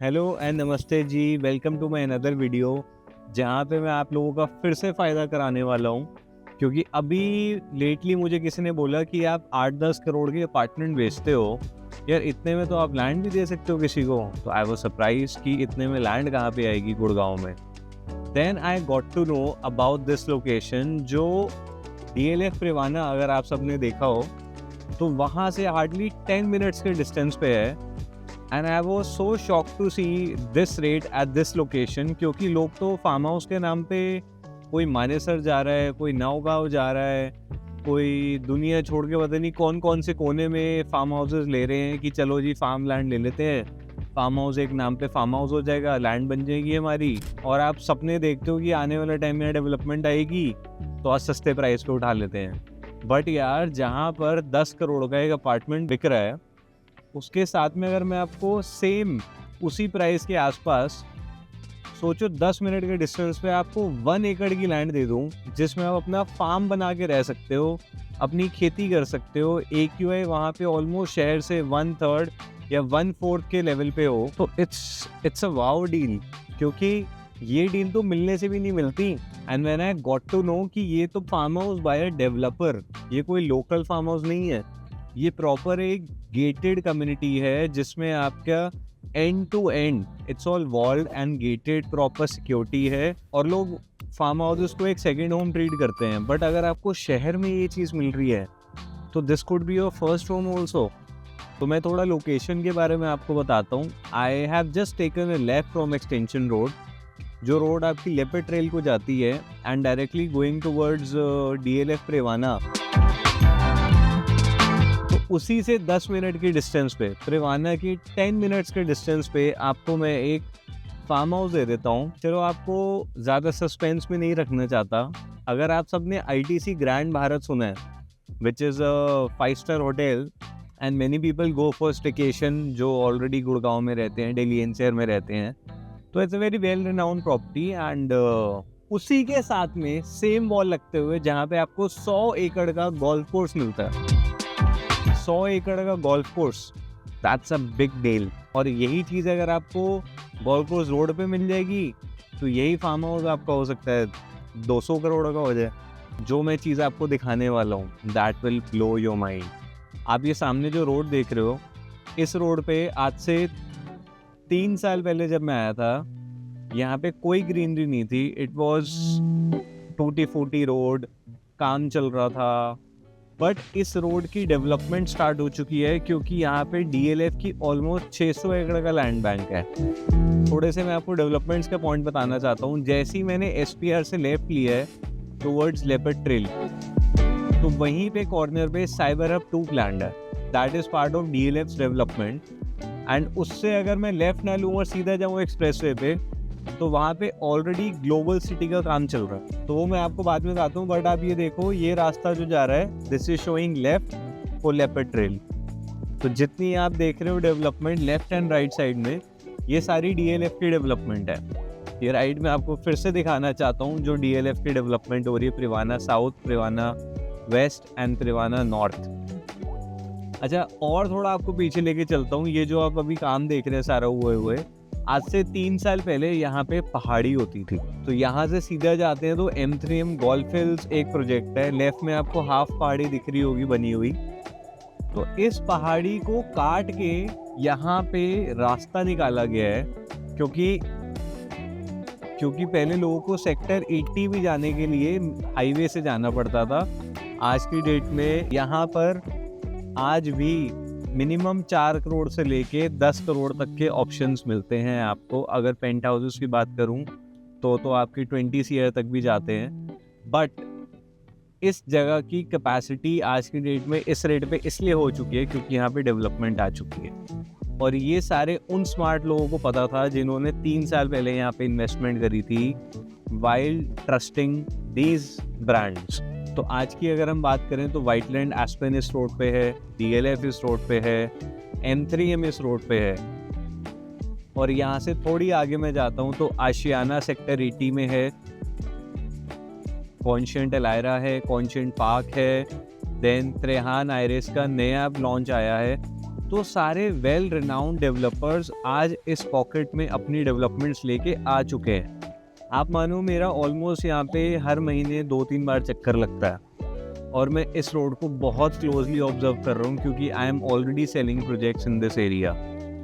Hello and नमस्ते जी, welcome to my another video जहाँ पे मैं आप लोगों का फिर से फ़ायदा कराने वाला हूँ। क्योंकि अभी लेटली मुझे किसी ने बोला कि आप 8-10 करोड़ के अपार्टमेंट बेचते हो, यार इतने में तो आप लैंड भी दे सकते हो किसी को। तो आई वाज सरप्राइज कि इतने में लैंड कहाँ पे आएगी गुड़गांव में। Then I got to know about this location जो DLF प्रिवाना, अगर आप सबने देखा हो तो वहाँ से हार्डली 10 मिनट्स के डिस्टेंस पे है। And I was so shocked to see this rate at this location, क्योंकि लोग तो फार्म हाउस के नाम पे कोई मानेसर जा रहा है, कोई नौगांव जा रहा है, कोई दुनिया छोड़ के पता नहीं कौन कौन से कोने में फार्म हाउसेस ले रहे हैं कि चलो जी फार्म लैंड ले लेते हैं। फार्म हाउस एक नाम पे फार्म हाउस हो जाएगा, लैंड बन जाएगी हमारी, और आप सपने देखते हो कि आने वाले टाइम में डेवलपमेंट आएगी तो आज सस्ते प्राइस पे उठा लेते हैं। बट यार जहाँ पर 10 करोड़ का एक अपार्टमेंट बिक रहा है, उसके साथ में अगर मैं आपको सेम उसी प्राइस के आसपास, सोचो 10 मिनट के डिस्टेंस पे आपको 1 एकड़ की लैंड दे दूं जिसमें आप अपना फार्म बना के रह सकते हो, अपनी खेती कर सकते हो, AQI वहाँ पे ऑलमोस्ट शहर से 1/3 या 1/4 के लेवल पे हो, तो इट्स अ वाओ डील। क्योंकि ये डील तो मिलने से भी नहीं मिलती। And when I got to know कि ये तो farm house by a developer, ये कोई लोकल फार्म हाउस नहीं है, ये प्रॉपर एक गेटेड कम्युनिटी है जिसमें आपका end to end it's all walled and gated, proper security है, और लोग फार्म हाउसेस को एक सेकंड होम ट्रीट करते हैं। बट अगर आपको शहर में ये चीज़ मिल रही है तो this could be your first home also. तो मैं थोड़ा लोकेशन के बारे में आपको बताता हूँ। I have just taken a left from extension road, जो रोड आपकी लेपर्ड ट्रेल को जाती है, and directly going towards DLF Privana. उसी से 10 मिनट की डिस्टेंस पे, प्रिवाना की 10 मिनट्स के डिस्टेंस पे आपको मैं एक फार्म हाउस दे देता हूँ। चलो आपको ज़्यादा सस्पेंस में नहीं रखना चाहता। अगर आप सबने ITC ग्रैंड भारत सुना है, which is a five-star hotel, and many people go for staycation जो ऑलरेडी गुड़गांव में रहते हैं, दिल्ली NCR में रहते हैं, तो it's a very well renowned property. And उसी के साथ में सेम वॉल लगते हुए जहाँ पे आपको 100 एकड़ का गोल्फ कोर्स मिलता है। 100 एकड़ का golf course, that's a big deal. और यही चीज़ अगर आपको गोल्फ कोर्स रोड पे मिल जाएगी तो यही फार्म हाउस आपका हो सकता है 200 करोड़ का हो जाए। जो मैं चीज़ आपको दिखाने वाला हूँ, that will blow your mind. आप ये सामने जो रोड देख रहे हो, इस रोड पे आज से 3 साल पहले जब मैं आया था, यहाँ पे कोई ग्रीनरी नहीं थी। इट वॉज टूटी फूटी रोड, काम चल रहा था। बट इस रोड की डेवलपमेंट स्टार्ट हो चुकी है, क्योंकि यहाँ पे DLF की ऑलमोस्ट 600 एकड़ का लैंड बैंक है। थोड़े से मैं आपको डेवलपमेंट्स का पॉइंट बताना चाहता हूँ। जैसे ही मैंने SPR से लेफ्ट लिया है टुवर्ड्स लेपर्ड ट्रेल, तो वहीं पे कॉर्नर पे साइबर हब 2 प्लान है, that is part of DLF's development. And उससे अगर मैं लेफ्ट ना लूँ और सीधा जाऊँ एक्सप्रेसवे पे, तो वहाँ पे ऑलरेडी ग्लोबल सिटी का काम चल रहा है, तो वो मैं आपको बाद में बताता हूँ। बट आप ये देखो, ये रास्ता जो जा रहा है, this is showing left for leopard trail. तो जितनी आप देख रहे हो development left and right side में, ये सारी DLF की डेवलपमेंट है। ये राइट में आपको फिर से दिखाना चाहता हूँ जो DLF की डेवलपमेंट हो रही है, Privana south, Privana west and Privana north. अच्छा, और थोड़ा आपको पीछे लेके चलता हूँ। ये जो आप अभी काम देख रहे हैं सारा हुए आज से 3 साल पहले यहाँ पे पहाड़ी होती थी। तो यहाँ से सीधा जाते हैं तो M3M गोल्फ हिल्स एक प्रोजेक्ट है, लेफ्ट में आपको हाफ पहाड़ी दिख रही होगी बनी हुई। तो इस पहाड़ी को काट के यहाँ पे रास्ता निकाला गया है, क्योंकि पहले लोगों को सेक्टर 80 भी जाने के लिए हाईवे से जाना पड़ता था। आज की डेट में यहाँ पर आज भी मिनिमम 4 करोड़ से लेके 10 करोड़ तक के ऑप्शंस मिलते हैं आपको। अगर पेंट हाउसेस की बात करूं तो आपकी 20 CR तक भी जाते हैं। बट इस जगह की कैपेसिटी आज की डेट में इस रेट पे इसलिए हो चुकी है क्योंकि यहाँ पे डेवलपमेंट आ चुकी है। और ये सारे उन स्मार्ट लोगों को पता था जिन्होंने 3 साल पहले यहाँ पे इन्वेस्टमेंट करी थी, वाइल ट्रस्टिंग दीज ब्रांड्स। तो आज की अगर हम बात करें तो व्हाइटलैंड एस्पेन इस रोड पे है, DLF इस रोड पे है, M3M इस रोड पे है। और यहाँ से थोड़ी आगे मैं जाता हूँ तो आशियाना सेक्टर 80 में है, कॉन्शियंट एलायरा है, कॉन्शियंट पार्क है, देन त्रेहान आयरिस का नया लॉन्च आया है, तो सारे वेल रिनाउंड डेवलपर्स आज इस पॉकेट में अपनी डेवलपमेंट्स लेके आ चुके हैं। आप मानो मेरा ऑलमोस्ट यहाँ पे हर महीने 2-3 बार चक्कर लगता है और मैं इस रोड को बहुत क्लोजली ऑब्जर्व कर रहा हूँ क्योंकि I am already selling projects in this area.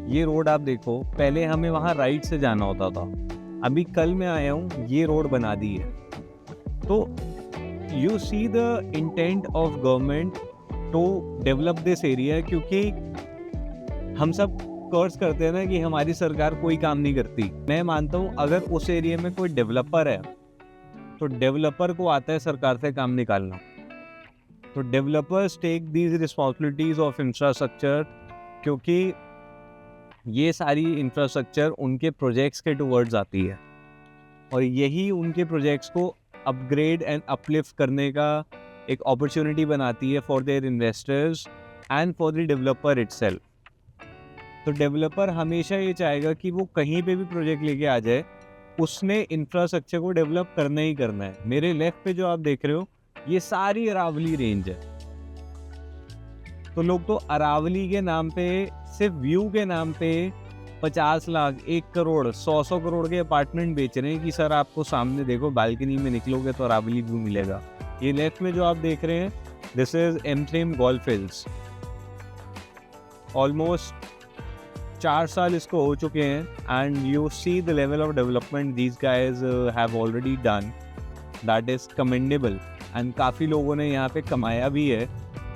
ये रोड आप देखो, पहले हमें वहाँ राइट से जाना होता था, अभी कल मैं आया हूँ ये रोड बना दी है। तो you see the intent of government to develop this area, क्योंकि हम सब कर्ज करते हैं ना कि हमारी सरकार कोई काम नहीं करती। मैं मानता हूँ अगर उस एरिया में कोई डेवलपर है तो डेवलपर को आता है सरकार से काम निकालना। तो developers take these responsibilities of infrastructure, क्योंकि ये सारी इंफ्रास्ट्रक्चर उनके प्रोजेक्ट्स के टुवर्ड्स आती है और यही उनके प्रोजेक्ट्स को अपग्रेड एंड अपलिफ्ट करने का एक अपॉर्चुनिटी बनाती है for their investors and for the developer itself. तो डेवलपर हमेशा ये चाहेगा कि वो कहीं पे भी प्रोजेक्ट लेके आ जाए, उसने इंफ्रास्ट्रक्चर को डेवलप करना ही करना है। मेरे लेफ्ट पे जो आप देख रहे हो ये सारी अरावली रेंज है। तो लोग तो अरावली के नाम पे, सिर्फ व्यू के नाम पे 50 लाख, 1 करोड़, 100 करोड़ के अपार्टमेंट बेच रहे हैं कि सर आपको सामने देखो, बालकनी में निकलोगे तो अरावली व्यू मिलेगा। ये लेफ्ट में जो आप देख रहे हैं this is M three M golf hills. Almost 4 साल इसको हो चुके हैं and you see the level of development these guys have already done, that is commendable and काफ़ी लोगों ने यहाँ पे कमाया भी है।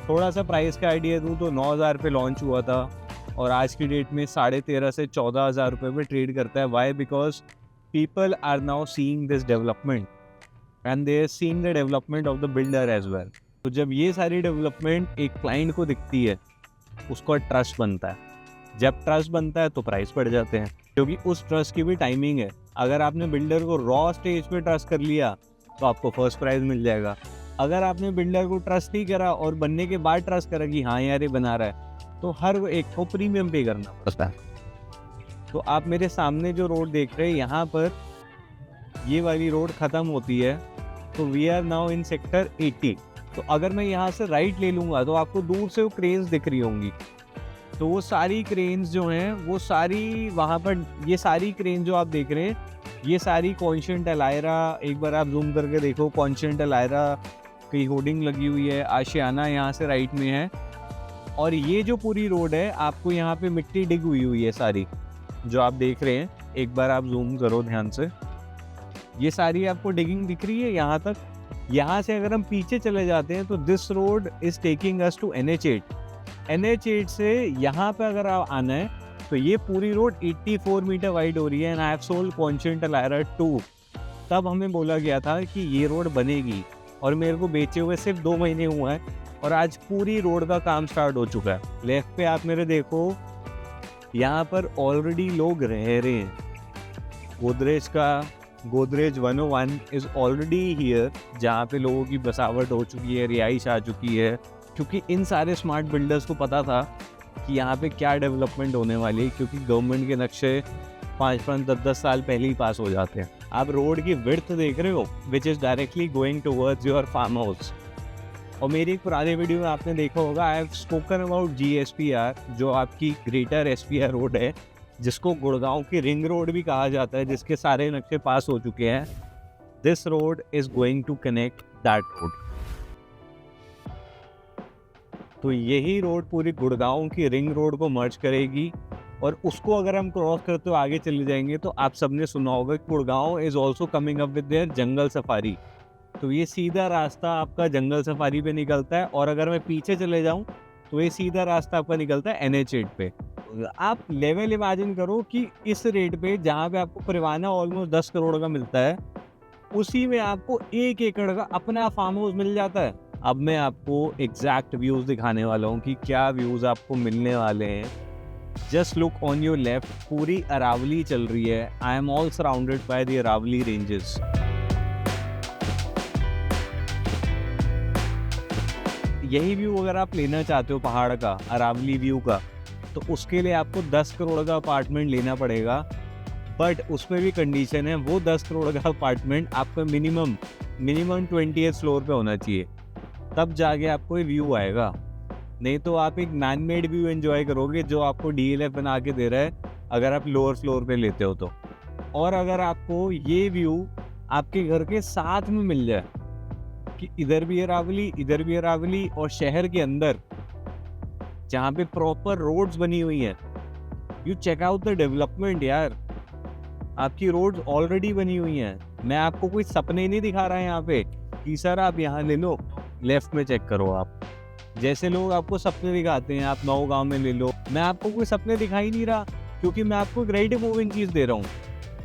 थोड़ा सा प्राइस का आइडिया दूँ तो 9,000 पे लॉन्च हुआ था और आज की डेट में 13,500 से 14,000 रुपये पे ट्रेड करता है। Why? Because people are now seeing this development and they are seeing the development of the builder as well. तो जब ये सारी डेवलपमेंट एक क्लाइंट को दिखती है उसको ट्रस्ट बनता है। जब ट्रस्ट बनता है तो प्राइस बढ़ जाते हैं, क्योंकि उस ट्रस्ट की भी टाइमिंग है। अगर आपने बिल्डर को रॉ स्टेज पे ट्रस्ट कर लिया तो आपको फर्स्ट प्राइस मिल जाएगा। अगर आपने बिल्डर को ट्रस्ट नहीं करा और बनने के बाद ट्रस्ट करा कि हाँ यार ये बना रहा है, तो हर एक को प्रीमियम पे करना पड़ता है। तो आप मेरे सामने जो रोड देख रहे हैं यहाँ पर ये वाली रोड ख़त्म होती है, तो we are now in sector 80। तो अगर मैं यहाँ से राइट ले लूँगा तो आपको दूर से वो क्रेन्स दिख रही होंगी। तो वो सारी क्रेन्स जो हैं वो सारी वहाँ पर, ये सारी क्रेन जो आप देख रहे हैं ये सारी कॉन्शियंट एलायरा, एक बार आप जूम करके देखो, कॉन्शियंट एलायरा की होर्डिंग लगी हुई है। आशियाना यहाँ से राइट में है और ये जो पूरी रोड है आपको यहाँ पे मिट्टी डिग हुई है सारी जो आप देख रहे हैं। एक बार आप जूम करो ध्यान से, ये सारी आपको डिगिंग दिख रही है यहाँ तक। यहाँ से अगर हम पीछे चले जाते हैं तो this road is taking us to NH8। NH8 से यहाँ पे अगर आप आना है तो ये पूरी रोड 84 मीटर वाइड हो रही है and I have sold Conscient Elaira 2। तब हमें बोला गया था कि ये रोड बनेगी और मेरे को बेचे हुए सिर्फ 2 महीने हुआ है और आज पूरी रोड का काम स्टार्ट हो चुका है। लेफ्ट पे आप मेरे देखो, यहाँ पर ऑलरेडी लोग रह रहे हैं। गोदरेज 101 इज ऑलरेडी हियर, जहाँ पे लोगों की बसावट हो चुकी है, रिहाइश आ चुकी है, क्योंकि इन सारे स्मार्ट बिल्डर्स को पता था कि यहाँ पे क्या डेवलपमेंट होने वाली है, क्योंकि गवर्नमेंट के नक्शे 5-5, 10-10 साल पहले ही पास हो जाते हैं। आप रोड की विड्थ देख रहे हो which is directly going towards your farm house. और मेरी एक पुराने वीडियो में आपने देखा होगा, I have spoken about GSPR, जो आपकी ग्रेटर SPR रोड है, जिसको गुड़गांव की रिंग रोड भी कहा जाता है, जिसके सारे नक्शे पास हो चुके हैं। This road is going to connect that road. तो यही रोड पूरी गुड़गांव की रिंग रोड को मर्ज करेगी और उसको अगर हम क्रॉस करते हुए आगे चले जाएंगे तो आप सबने सुना होगा कि Gurgaon is also coming up with their jungle safari. तो ये सीधा रास्ता आपका जंगल सफारी पे निकलता है और अगर मैं पीछे चले जाऊं तो ये सीधा रास्ता आपका निकलता है NH8 पे। आप लेवल इमेजिन करो कि इस रेट पे जहाँ पे आपको परिवाना ऑलमोस्ट 10 करोड़ का मिलता है, उसी में आपको 1 एकड़ का अपना फार्म हाउस मिल जाता है। अब मैं आपको एग्जैक्ट व्यूज़ दिखाने वाला हूँ कि क्या व्यूज़ आपको मिलने वाले हैं। Just look on your left, पूरी अरावली चल रही है। I am all surrounded by the Aravali ranges. यही व्यू अगर आप लेना चाहते हो पहाड़ का, अरावली व्यू का, तो उसके लिए आपको 10 करोड़ का अपार्टमेंट लेना पड़ेगा। बट उसमें भी कंडीशन है, वो 10 करोड़ का अपार्टमेंट आपका मिनिमम 20th फ्लोर पे होना चाहिए, तब जाके आपको ये व्यू आएगा। नहीं तो आप एक मैन मेड व्यू एंजॉय करोगे जो आपको डीएलएफ बना के दे रहा है अगर आप लोअर फ्लोर पे लेते हो तो। और अगर आपको ये व्यू आपके घर के साथ में मिल जाए कि इधर भी अरावली, इधर भी अरावली, और शहर के अंदर जहाँ पे प्रॉपर रोड्स बनी हुई हैं, you check out the development यार। आपकी रोड्स ऑलरेडी बनी हुई हैं। मैं आपको कोई सपने नहीं दिखा रहा है यहाँ पे कि सर आप यहाँ ले लो, लेफ्ट में चेक करो आप। जैसे लोग आपको सपने दिखाते हैं, आप नौ गांव में ले लो, मैं आपको कोई सपने दिखा ही नहीं रहा, क्योंकि मैं आपको एक रेडी मूविंग चीज़ दे रहा हूँ।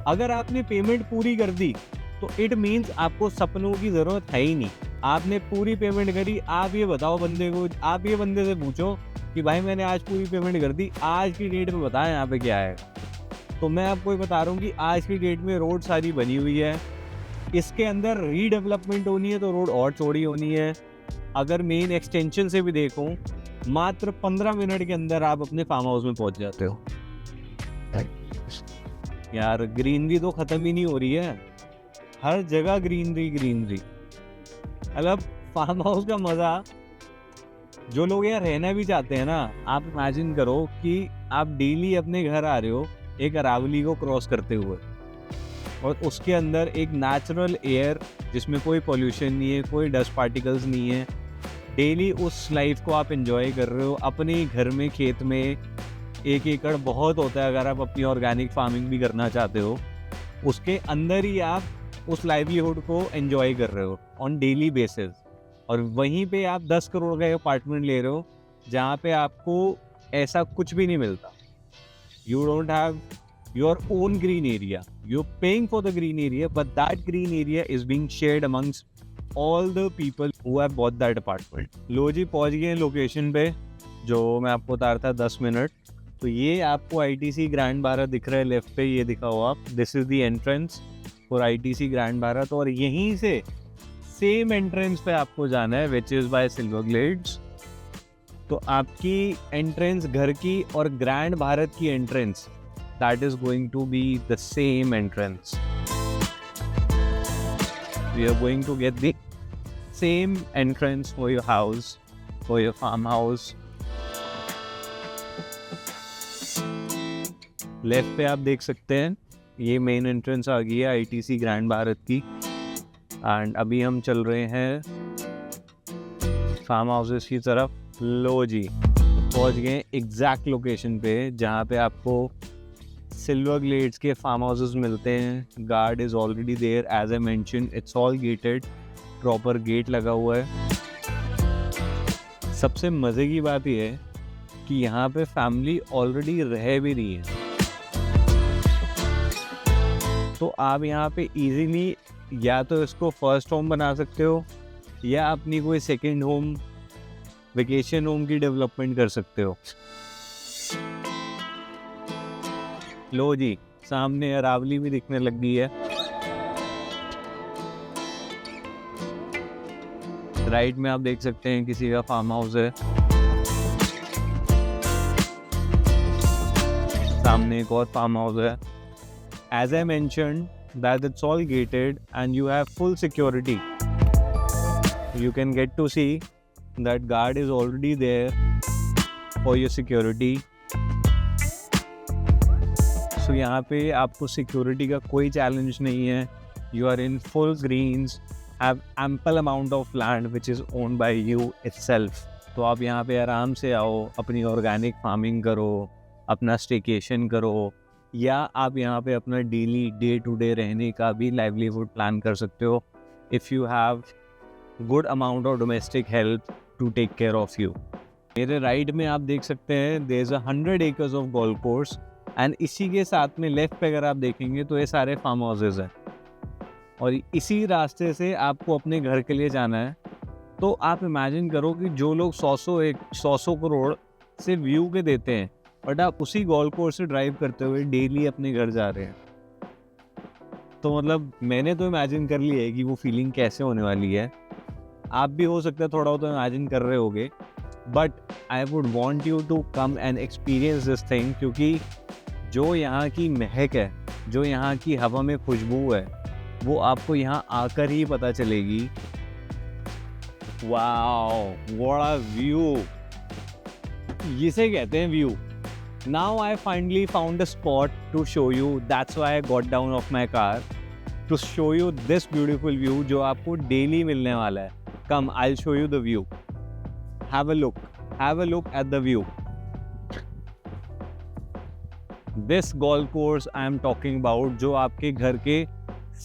अगर आपने पेमेंट पूरी कर दी तो इट मीन्स आपको सपनों की ज़रूरत है ही नहीं। आपने पूरी पेमेंट करी। आप ये बताओ बंदे को, आप ये बंदे से पूछो कि भाई मैंने आज पूरी पेमेंट कर दी, आज की डेट में बताएं यहाँ पे क्या है। तो मैं आपको ये बता रहा हूँ कि आज की डेट में रोड सारी बनी हुई है। इसके अंदर रीडेवलपमेंट होनी है तो रोड और चौड़ी होनी है। अगर मेन एक्सटेंशन से भी देखो, मात्र 15 मिनट के अंदर आप अपने फार्म हाउस में पहुंच जाते हो। यार ग्रीनरी तो खत्म ही नहीं हो रही है, हर जगह ग्रीनरी ग्रीनरी। मतलब फार्म हाउस का मजा, जो लोग यार रहना भी चाहते हैं ना, आप इमेजिन करो कि आप डेली अपने घर आ रहे हो एक अरावली को क्रॉस करते हुए, और उसके अंदर एक नेचुरल एयर जिसमें कोई पोल्यूशन नहीं है, कोई डस्ट पार्टिकल्स नहीं है। डेली उस लाइफ को आप एंजॉय कर रहे हो अपने घर में, खेत में। 1 एकड़ बहुत होता है अगर आप अपनी ऑर्गेनिक फार्मिंग भी करना चाहते हो। उसके अंदर ही आप उस लाइवलीहुड को एंजॉय कर रहे हो ऑन डेली बेसिस। और वहीं पे आप 10 करोड़ का अपार्टमेंट ले रहे हो जहाँ पे आपको ऐसा कुछ भी नहीं मिलता। You don't have your own green area, you are paying for the green area, but that green area is being shared amongst all the people who have bought that apartment. लो जी, पहुँच गए लोकेशन पे जो मैं आपको बता रहा था 10 मिनट। तो ये आपको आईटीसी ग्रैंड भारत दिख रहा है लेफ्ट पे, ये दिखा हुआ आप, this is the entrance for ITC Grand Bharat. और यहीं से सेम एंट्रेंस पे आपको जाना है which is by Silver Glades. तो आपकी एंट्रेंस घर की और ग्रैंड भारत की entrance, that is going to be the same entrance. We are going to get the same entrance for your house, for your farm house. Left पे आप देख सकते हैं ये मेन एंट्रेंस आ गई है आईटीसी ग्रैंड भारत की। एंड अभी हम चल रहे हैं फार्म हाउसेस की तरफ। लो जी, पहुंच गए एग्जैक्ट लोकेशन पे जहाँ पे आपको सिल्वर ग्लेड्स के फार्म हाउसेस मिलते हैं। Guard is already there, as I mention it's all gated, proper gate लगा हुआ है। सबसे मज़े की बात यह है कि यहाँ पे फैमिली ऑलरेडी रह भी रही है, तो आप यहाँ पे इजीली या तो इसको फर्स्ट होम बना सकते हो या अपनी कोई सेकंड होम, वेकेशन होम की डेवलपमेंट कर सकते हो। लो जी, सामने अरावली भी दिखने लग गई है। राइट में आप देख सकते हैं किसी का फार्म हाउस है, सामने एक और फार्म हाउस है। As I mentioned that it's all gated and you have full security. You can get to see that guard is already there for your security. So यहाँ पे आपको security का कोई challenge नहीं है. You are in full greens, have ample amount of land which is owned by you itself. तो आप यहाँ पे आराम से आओ, अपनी organic farming करो, अपना staycation करो, या आप यहाँ पे अपना डेली डे टू डे रहने का भी लाइवलीहुड प्लान कर सकते हो if you have good amount of domestic help to take care of you. मेरे राइट में आप देख सकते हैं there is 100 acres of golf course, and इसी के साथ में लेफ्ट पे अगर आप देखेंगे तो ये सारे फार्म हाउसेज हैं, और इसी रास्ते से आपको अपने घर के लिए जाना है। तो आप इमेजिन करो कि जो लोग 100 करोड़ से व्यू के देते हैं, बट आप उसी गोल्फ कोर्स से ड्राइव करते हुए डेली अपने घर जा रहे हैं। तो मतलब मैंने तो इमेजिन कर लिया है कि वो फीलिंग कैसे होने वाली है। आप भी हो सकता है थोड़ा बहुत इमेजिन कर रहे होगे, but I would want you to come and experience this thing, क्योंकि जो यहाँ की महक है, जो यहाँ की हवा में खुशबू है, वो आपको यहाँ आकर ही पता चलेगी। Wow, what a view! इसे कहते हैं view. Now I finally found a spot to show you. That's why I got down off my car to show you this beautiful view जो आपको daily मिलने वाला है. Come, I'll show you the view. Have a look. Have a look at the view. This golf course I am talking about जो आपके घर के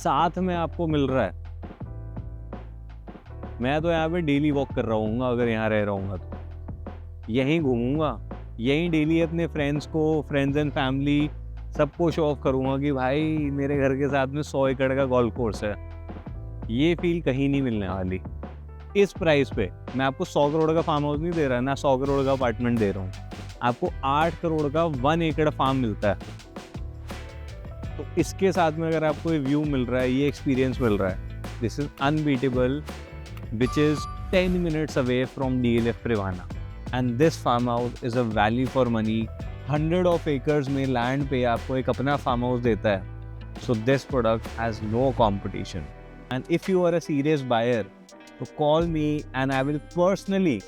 साथ में आपको मिल रहा है. मैं तो यहाँ पे डेली वॉक कर रहा हूँ अगर यहाँ रह रहा हूँ तो. यहीं घूमूंगा, यहीं डेली अपने फ्रेंड्स एंड फैमिली सबको शो ऑफ करूँगा कि भाई मेरे घर के साथ में 100 एकड़ का गोल्फ कोर्स है. ये फील कहीं नहीं मिलने वाली. इस प्राइस पे मैं आपको 100 करोड़ का फार्म हाउस नहीं दे रहा, ना 100 करोड़ का अपार्टमेंट दे रहा हूँ. आपको 8 करोड़ का 1 एकड़ फार्म मिलता है. तो इसके साथ में अगर आपको ये व्यू मिल रहा है, ये एक्सपीरियंस मिल रहा है, this is unbeatable, which is 10 minutes away from DLF Privana. And this farm house is a value for money. 100 of acres में लैंड पे आपको एक अपना फार्म हाउस देता है. So this product has no competition. And if you are a serious buyer, so call me and I will personally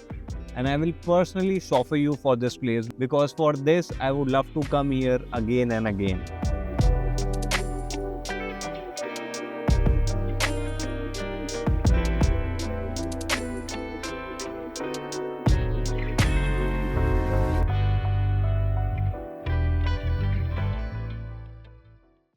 offer you for this place, because for this I would love to come here again and again.